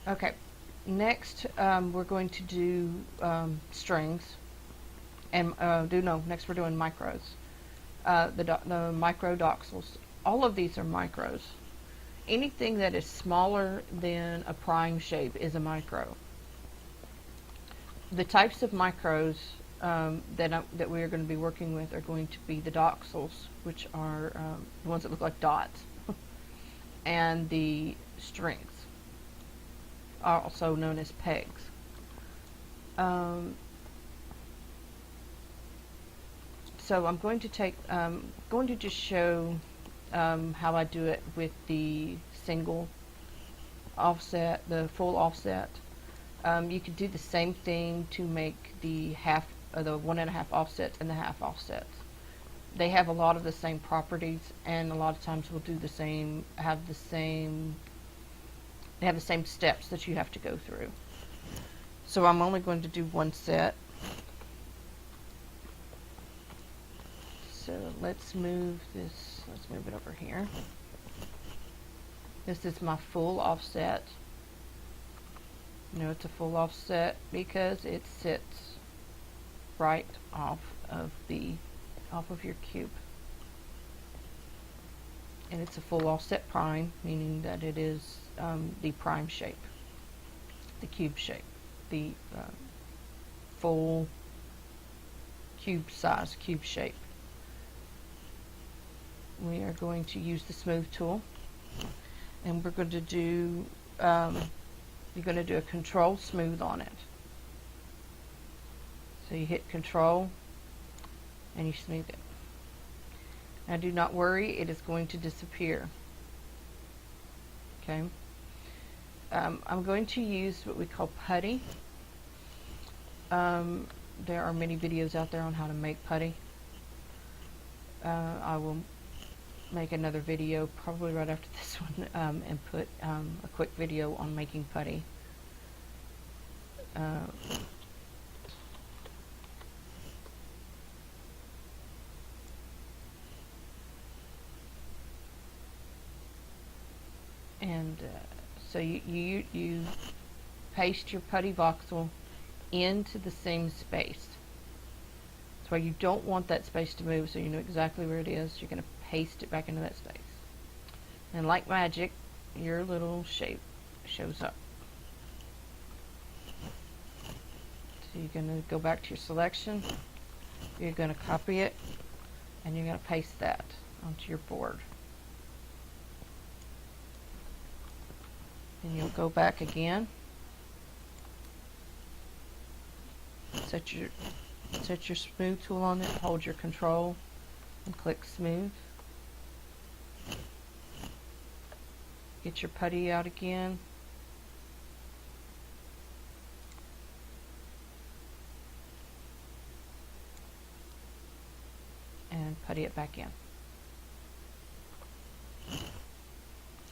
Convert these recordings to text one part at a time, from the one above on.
Okay, next we're going to do strings, and next we're doing micros. The micro doxels. All of these are micros. Anything that is smaller than a prime shape is a micro. The types of micros that we are going to be working with are going to be the doxels, which are the ones that look like dots, and the strings, also known as pegs. So I'm going to just show how I do it with the single offset, the full offset. You could do the same thing to make the the 1.5 offsets and the half offsets. They have a lot of the same properties, and a lot of times we'll do they have the same steps that you have to go through. So I'm only going to do one set. So let's move it over here. This is my full offset. You know, it's a full offset because it sits right off of your cube. And it's a full offset prime, meaning that it is the prime shape, the cube shape, the full cube size, cube shape. We are going to use the smooth tool, and we're going to do you're going to do a control smooth on it. So you hit control and you smooth it. Now do not worry, it is going to disappear. Okay. I'm going to use what we call putty. There are many videos out there on how to make putty. I will make another video probably right after this one and put a quick video on making putty. So you paste your putty voxel into the same space. That's why you don't want that space to move, so you know exactly where it is. You're going to paste it back into that space. And like magic, your little shape shows up. So you're going to go back to your selection. You're going to copy it, and you're going to paste that onto your board. And you'll go back again. Set your smooth tool on it, hold your control, and click smooth. Get your putty out again. And putty it back in.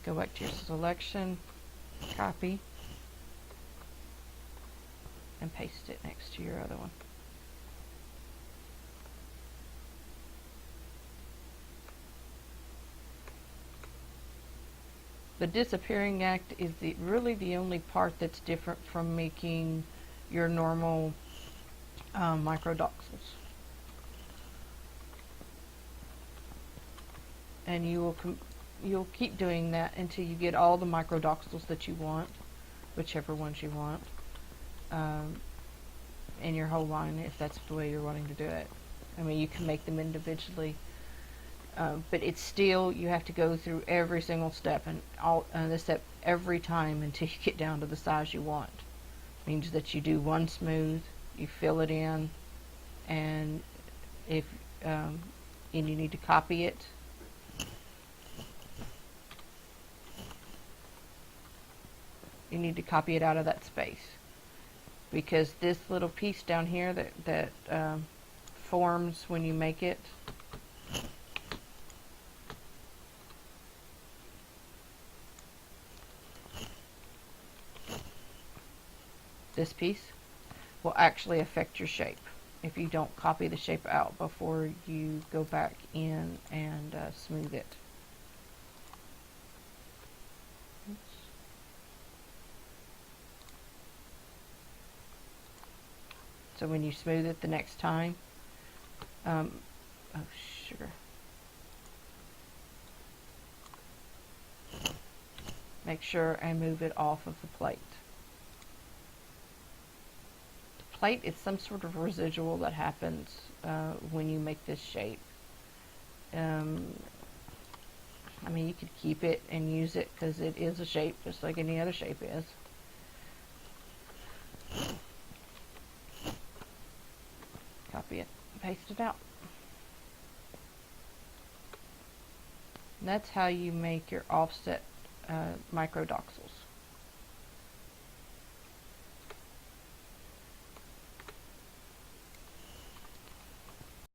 Go back to your selection, copy, and paste it next to your other one. The disappearing act is really the only part that's different from making your normal micro doxels. And you'll keep doing that until you get all the micro doxels that you want, whichever ones you want, in your whole line, if that's the way you're wanting to do it. I mean, you can make them individually, but it's still, you have to go through every single step and the step every time until you get down to the size you want. It means that you do one smooth, you fill it in, and if and you need to copy it. You need to copy it out of that space, because this little piece down here that forms when you make it, this piece will actually affect your shape if you don't copy the shape out before you go back in and smooth it. So when you smooth it the next time, oh sugar. Make sure and move it off of the plate. The plate is some sort of residual that happens when you make this shape. I mean, you could keep it and use it because it is a shape just like any other shape is. Copy it, paste it out. And that's how you make your offset micro doxels.